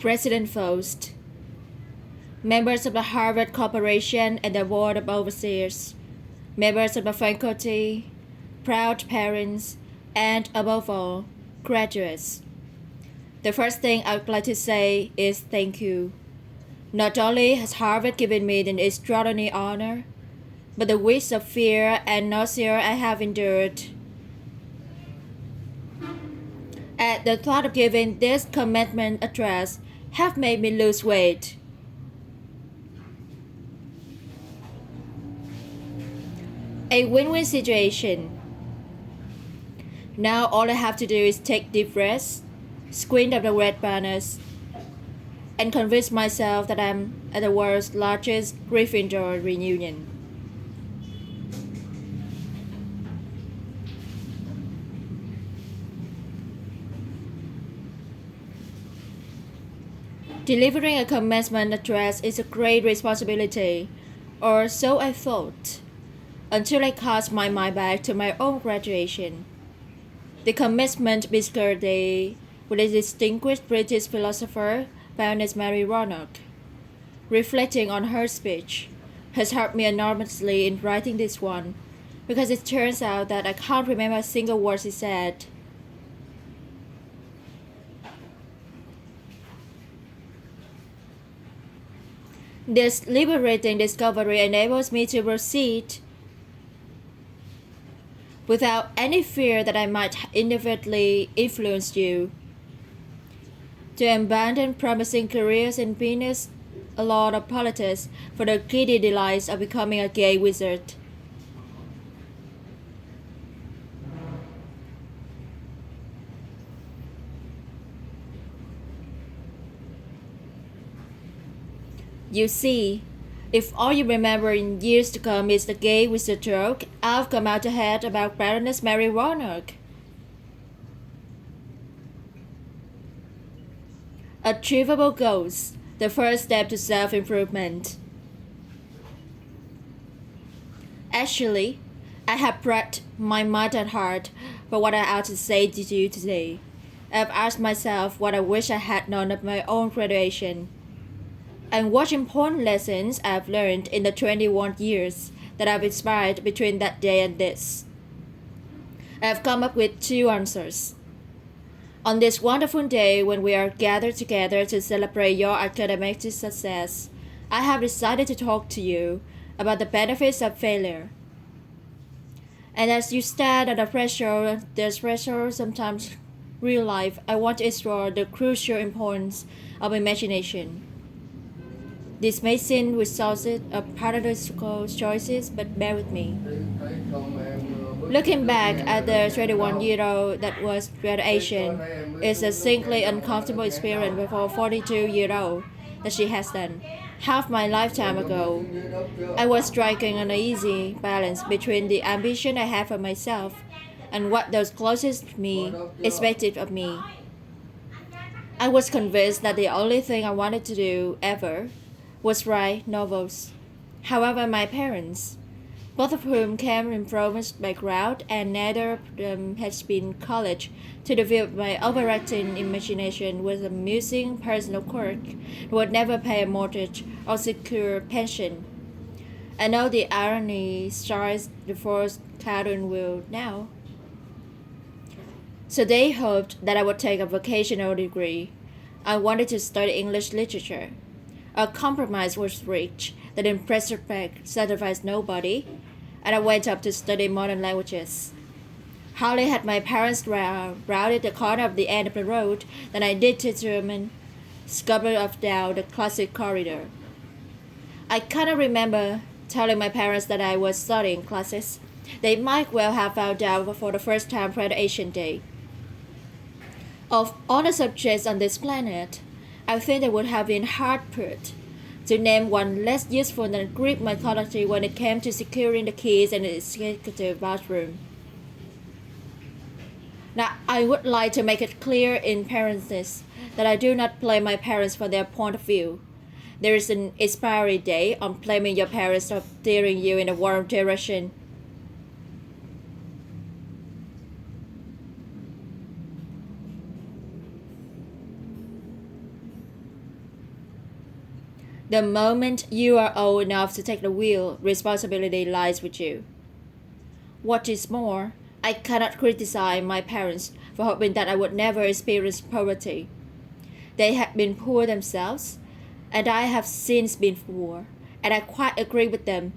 President Faust, members of the Harvard Corporation and the Board of Overseers, members of the faculty, proud parents, and above all, graduates. The first thing I would like to say is thank you. Not only has Harvard given me an extraordinary honor, but the weeks of fear and nausea I have endured. At the thought of giving this commencement address have made me lose weight. A win-win situation. Now all I have to do is take deep breaths, squint at the red banners, and convince myself that I'm at the world's largest Gryffindor reunion. Delivering a commencement address is a great responsibility, or so I thought, until I cast my mind back to my own graduation. The commencement Biscuit Day with a distinguished British philosopher, Baroness Mary Roanoke. Reflecting on her speech has helped me enormously in writing this one, because it turns out that I can't remember a single word she said. This liberating discovery enables me to proceed without any fear that I might inadvertently influence you, to abandon promising careers in business, a lot of politics, for the giddy delights of becoming a gay wizard. You see, if all you remember in years to come is the gay wizard joke, I've come out ahead about Baroness Mary Roanoke. Achievable goals, the first step to self-improvement. Actually, I have prepped my mind and heart for what I ought to say to you today. I've asked myself what I wish I had known of my own graduation, and what important lessons I've learned in the 21 years that I've inspired between that day and this. I've come up with two answers. On this wonderful day when we are gathered together to celebrate your academic success, I have decided to talk to you about the benefits of failure. And as you stand under pressure, there's pressure, sometimes real life, I want to explore the crucial importance of imagination. This may seem resources of paradoxical choices, but bear with me. Looking back at the 21-year-old that was graduation is a simply uncomfortable experience for a 42-year-old that she has done. Half my lifetime ago, I was striking an easy balance between the ambition I had for myself and what those closest to me expected of me. I was convinced that the only thing I wanted to do ever was write novels. However, my parents, both of whom came from Roman's background and neither of them had been college, to develop my overacting imagination with amusing personal quirk, would never pay a mortgage or secure a pension. I know the irony starts the first cartoon will now. So they hoped that I would take a vocational degree. I wanted to study English literature. A compromise was reached that in retrospect satisfies nobody, and I went up to study modern languages. Hardly had my parents rounded the corner of the end of the road than I did determine scuppered off down the classic corridor. I cannot remember telling my parents that I was studying classics. They might well have found out for the first time graduation day. Of all the subjects on this planet, I think they would have been hard put to name one less useful than Greek mythology when it came to securing the keys in the executive bathroom. Now, I would like to make it clear in parentheses that I do not blame my parents for their point of view. There is an expiry date on blaming your parents for steering you in a wrong direction. The moment you are old enough to take the wheel, responsibility lies with you. What is more, I cannot criticize my parents for hoping that I would never experience poverty. They had been poor themselves, and I have since been poor, and I quite agree with them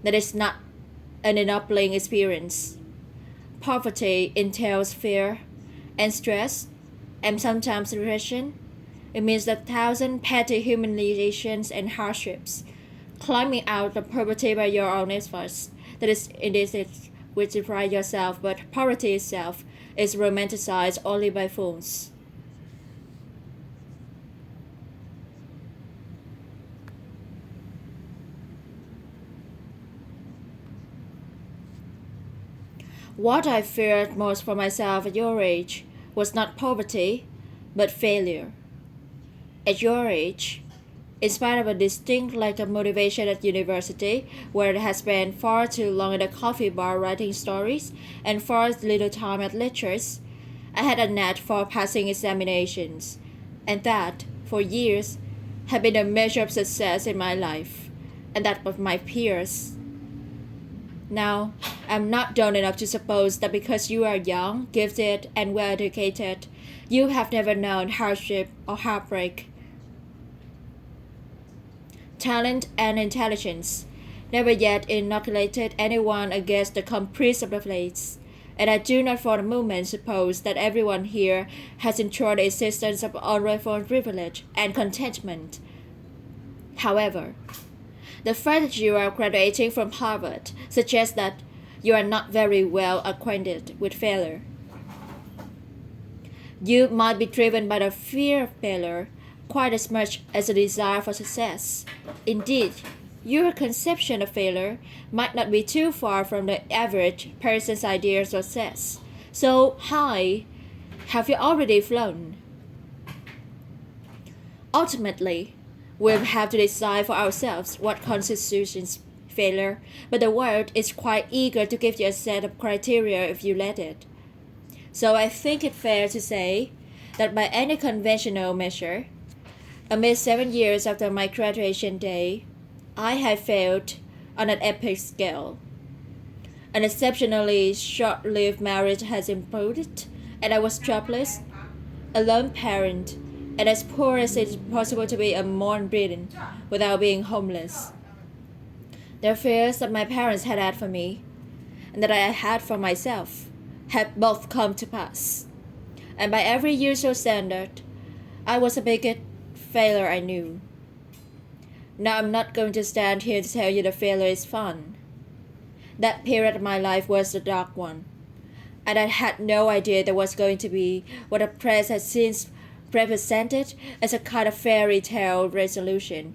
that it's not an ennobling experience. Poverty entails fear and stress and sometimes depression. It means a thousand petty humiliations and hardships. Climbing out of poverty by your own efforts, that is indeed which deprive yourself, but poverty itself is romanticized only by fools. What I feared most for myself at your age was not poverty, but failure. At your age, in spite of a distinct lack of motivation at university, where I had spent far too long at a coffee bar writing stories and far little time at lectures, I had a knack for passing examinations, and that, for years, had been a measure of success in my life, and that of my peers. Now, I'm not dumb enough to suppose that because you are young, gifted, and well educated, you have never known hardship or heartbreak. Talent and intelligence never yet inoculated anyone against the caprice of the fates, and I do not for a moment suppose that everyone here has enjoyed the existence of unrivaled privilege and contentment. However, the fact that you are graduating from Harvard suggests that you are not very well acquainted with failure. You might be driven by the fear of failure quite as much as a desire for success. Indeed, your conception of failure might not be too far from the average person's idea of success. So high have you already flown? Ultimately, we'll have to decide for ourselves what constitutes failure, but the world is quite eager to give you a set of criteria if you let it. So I think it fair to say that by any conventional measure, amid 7 years after my graduation day, I have failed on an epic scale. An exceptionally short-lived marriage has imploded, and I was jobless, a lone parent, and as poor as it is possible to be among Britain without being homeless. The fears that my parents had for me, and that I had for myself, had both come to pass. And by every usual standard, I was the biggest failure I knew. Now I'm not going to stand here to tell you that failure is fun. That period of my life was a dark one, and I had no idea there was going to be what the press has since represented as a kind of fairy tale resolution.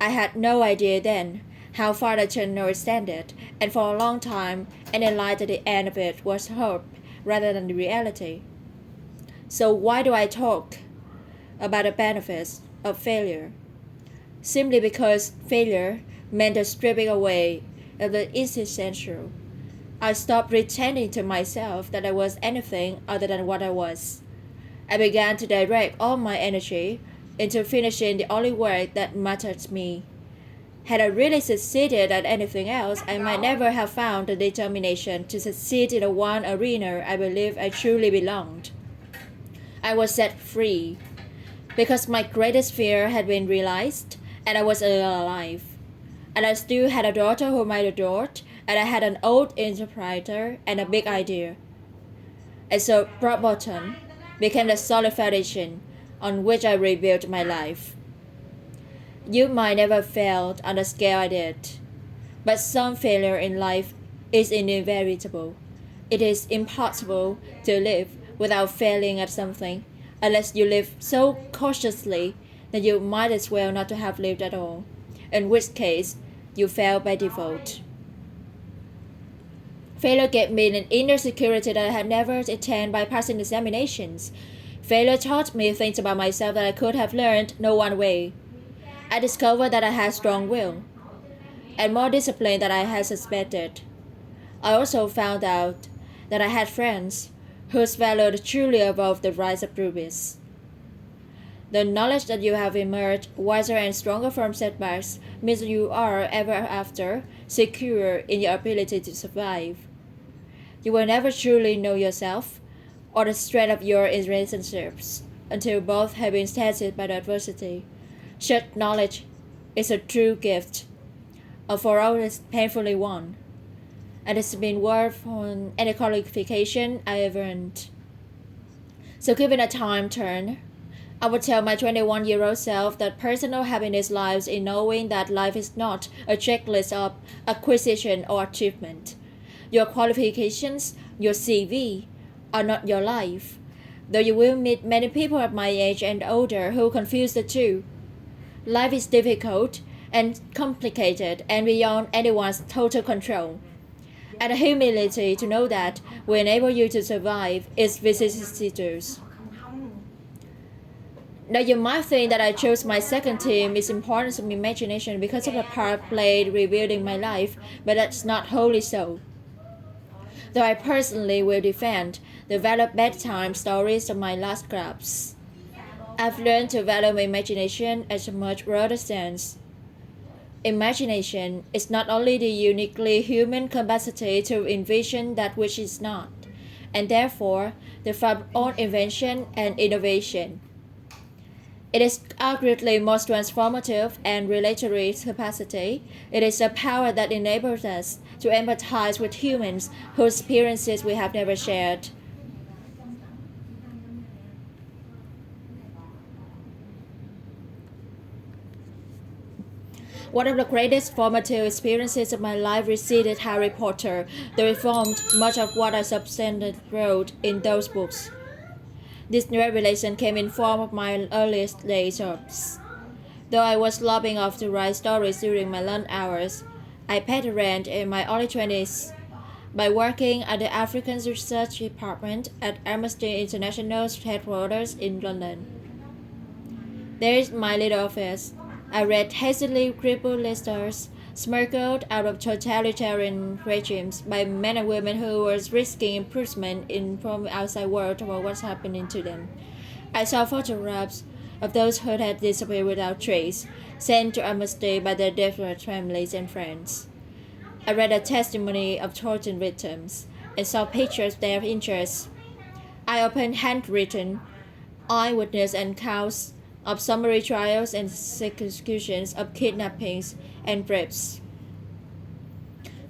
I had no idea then how far the journal extended, and for a long time any light at the end of it was hope rather than the reality. So why do I talk about the benefits of failure? Simply because failure meant the stripping away of the essential. I stopped pretending to myself that I was anything other than what I was. I began to direct all my energy into finishing the only work that mattered to me. Had I really succeeded at anything else, I might never have found the determination to succeed in the one arena I believed I truly belonged. I was set free because my greatest fear had been realized, and I was alive. And I still had a daughter whom I adored, and I had an old interpreter and a big idea. And so Broadbottom became the solid foundation on which I rebuilt my life. You might never fail on the scale I did, but some failure in life is inevitable. It is impossible to live without failing at something, unless you live so cautiously that you might as well not to have lived at all, in which case you fail by default. Failure gave me an inner security that I had never attained by passing examinations. Failure taught me things about myself that I could have learned no one way. I discovered that I had strong will, and more discipline than I had suspected. I also found out that I had friends whose valor truly above the rise of rubies. The knowledge that you have emerged wiser and stronger from setbacks means you are ever after secure in your ability to survive. You will never truly know yourself or the strength of your relationships until both have been tested by the adversity. Such knowledge is a true gift, for all is painfully won, and it's been worth on any qualification I ever earned. So given a time turn, I would tell my 21-year-old self that personal happiness lies in knowing that life is not a checklist of acquisition or achievement. Your qualifications, your CV, are not your life, though you will meet many people at my age and older who confuse the two. Life is difficult and complicated and beyond anyone's total control. And the humility to know that will enable you to survive its vicissitudes. Now you might think that I chose my second theme is importance of imagination because of the part played rebuilding my life, but that's not wholly so. Though I personally will defend the value of bedtime stories of my last clubs. I've learned to value my imagination as a much broader sense. Imagination is not only the uniquely human capacity to envision that which is not, and therefore the far beyond invention and innovation. It is arguably most transformative and revelatory capacity. It is a power that enables us to empathize with humans whose experiences we have never shared. One of the greatest formative experiences of my life preceded Harry Potter, that reformed much of what I subsequently wrote in those books. This revelation came in form of my earliest day jobs. Though I was lobbing off to write stories during my lunch hours, I paid the rent in my early 20s by working at the African Research Department at Amnesty International's headquarters in London. There is my little office. I read hastily crippled letters smuggled out of totalitarian regimes by men and women who were risking imprisonment from the outside world about what's happening to them. I saw photographs of those who had disappeared without trace, sent to Amnesty by their desperate families and friends. I read the testimony of tortured victims and saw pictures of their interests. I opened handwritten eyewitness accounts of summary trials and executions of kidnappings and rapes.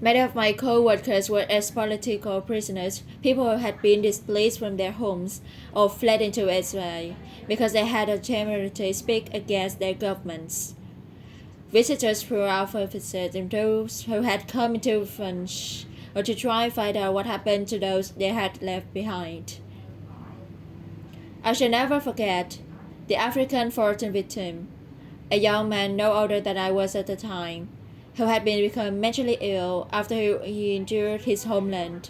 Many of my co-workers were ex-political prisoners, people who had been displaced from their homes or fled into exile because they had a temerity to speak against their governments. Visitors throughout offices and those who had come into funds or to try and find out what happened to those they had left behind. I shall never forget the African fortune victim, a young man no older than I was at the time, who had become mentally ill after he endured his homeland.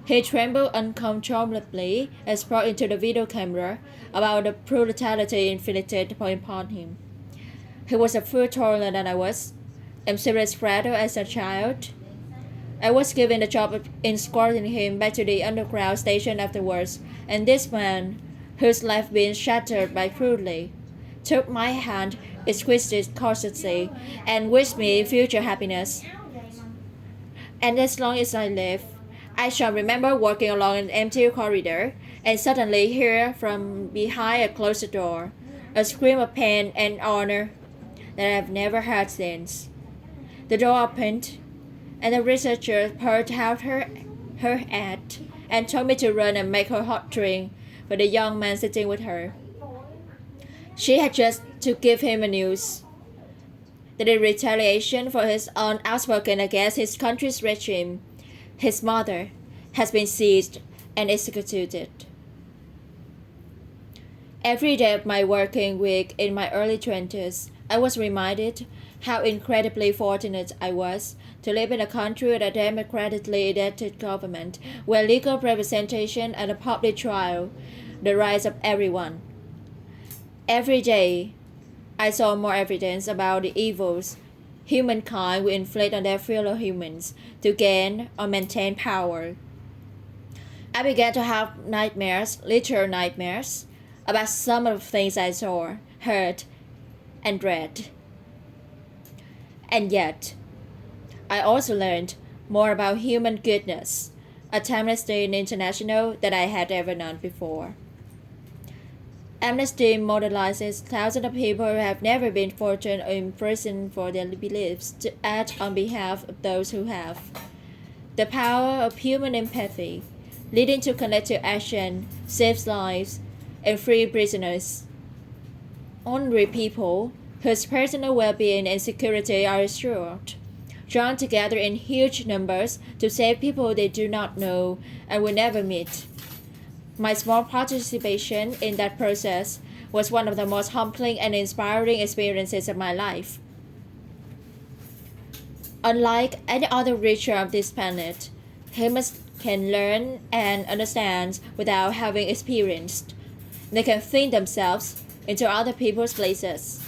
He trembled uncontrollably and spoke into the video camera about the brutality inflicted upon him. He was a foot taller than I was, and seriously fragile as a child. I was given the job of escorting him back to the underground station afterwards, and this man, whose life had been shattered by cruelty, took my hand, squeezed it cautiously, and wished me future happiness. And as long as I live, I shall remember walking along an empty corridor and suddenly hear from behind a closed door a scream of pain and honor that I have never heard since. The door opened, and the researcher poured out her hat and told me to run and make her hot drink for the young man sitting with her. She had just to give him the news that in retaliation for his own outspoken against his country's regime, his mother has been seized and executed. Every day of my working week in my early 20s, I was reminded how incredibly fortunate I was to live in a country with a democratically elected government where legal representation and a public trial, the rights of everyone. Every day, I saw more evidence about the evils humankind will inflict on their fellow humans to gain or maintain power. I began to have nightmares, literal nightmares, about some of the things I saw, heard, and read. And yet, I also learned more about human goodness at Amnesty International than I had ever known before. Amnesty mobilizes thousands of people who have never been tortured or imprisoned for their beliefs to act on behalf of those who have. The power of human empathy, leading to collective action, saves lives and free prisoners. Ordinary people whose personal well-being and security are assured, drawn together in huge numbers to save people they do not know and will never meet. My small participation in that process was one of the most humbling and inspiring experiences of my life. Unlike any other creature of this planet, humans can learn and understand without having experienced. They can think themselves into other people's places.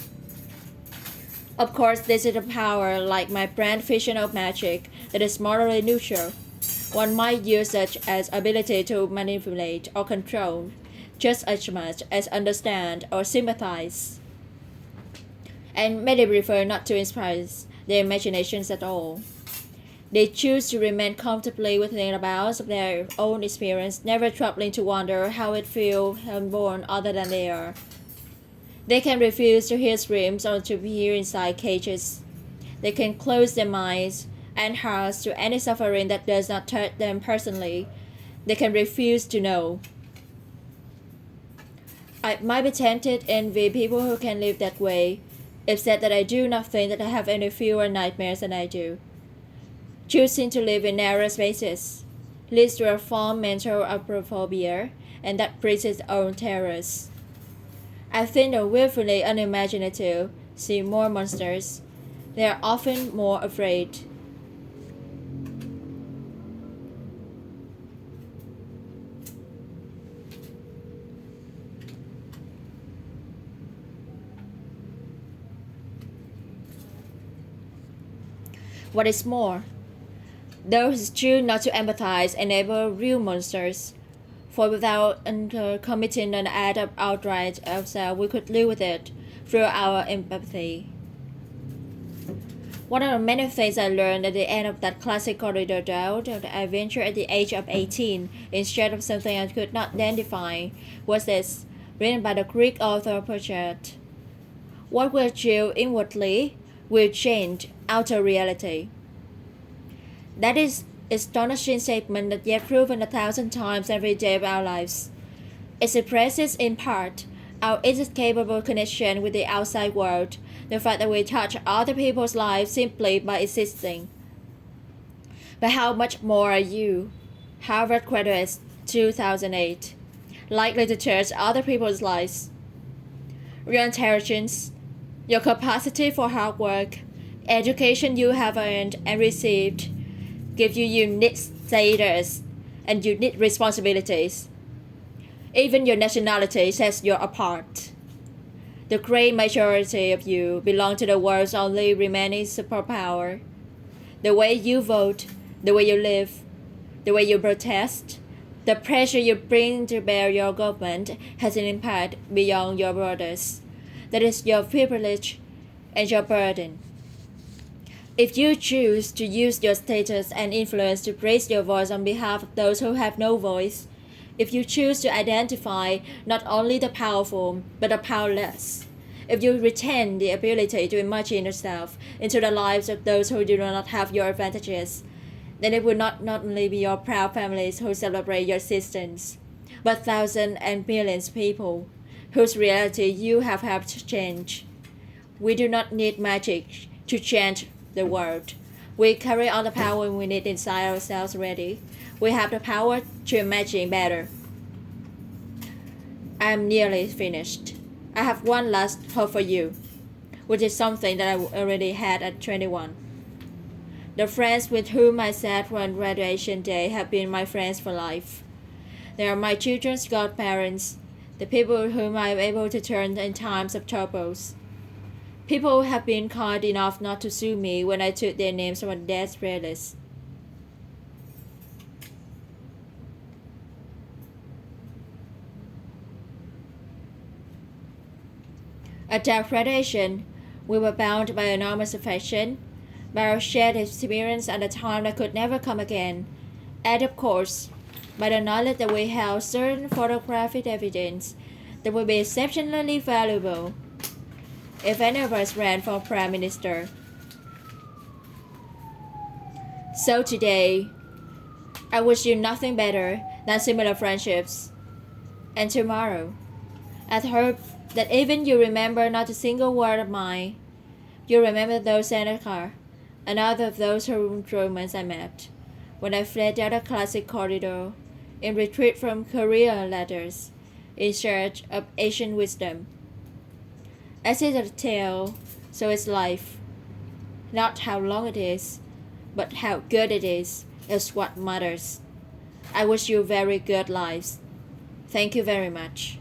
Of course, this is a power like my brand vision of magic that is morally neutral. One might use such as ability to manipulate or control just as much as understand or sympathize. And many prefer not to inspire their imaginations at all. They choose to remain comfortably within the bounds of their own experience, never troubling to wonder how it feels unborn other than they are. They can refuse to hear screams or to hear inside cages. They can close their minds and hearts to any suffering that does not touch them personally. They can refuse to know. I might be tempted to envy people who can live that way, except that I do not think that I have any fewer nightmares than I do. Choosing to live in narrow spaces leads to a form mental agoraphobia, and that brings its own terrors. I think the willfully unimaginative see more monsters. They are often more afraid. What is more, those who choose not to empathize enable real monsters, for without committing an act of outright ourselves, we could live with it through our empathy. One of the many things I learned at the end of that classic corridor doubt that I ventured at the age of 18 instead of something I could not identify was this, written by the Greek author Projet. What will chill inwardly will change outer reality. That is astonishing statement that yet proven 1,000 times every day of our lives. It suppresses in part our inescapable connection with the outside world, the fact that we touch other people's lives simply by existing. But how much more are you, Harvard graduate 2008, likely to touch other people's lives? Your intelligence, your capacity for hard work, education you have earned and received, give you unique status and unique responsibilities. Even your nationality sets you apart. The great majority of you belong to the world's only remaining superpower. The way you vote, the way you live, the way you protest, the pressure you bring to bear your government has an impact beyond your borders. That is your privilege and your burden. If you choose to use your status and influence to raise your voice on behalf of those who have no voice, if you choose to identify not only the powerful but the powerless, if you retain the ability to imagine yourself into the lives of those who do not have your advantages, then it will not only be your proud families who celebrate your existence, but thousands and millions of people whose reality you have helped to change. We do not need magic to change the world. We carry all the power we need inside ourselves already. We have the power to imagine better. I am nearly finished. I have one last hope for you, which is something that I already had at 21. The friends with whom I sat on graduation day have been my friends for life. They are my children's godparents, the people whom I am able to turn in times of troubles. People have been kind enough not to sue me when I took their names from a death list. At that graduation, we were bound by enormous affection, by our shared experience at a time that could never come again, and of course, by the knowledge that we held certain photographic evidence that would be exceptionally valuable if any of us ran for Prime Minister. So today, I wish you nothing better than similar friendships. And tomorrow, I hope that even you remember not a single word of mine, you remember those Senate car and other of those romance I met when I fled down the classic corridor in retreat from career letters in search of ancient wisdom. As is a tale, so is life. Not how long it is, but how good it is what matters. I wish you very good lives. Thank you very much.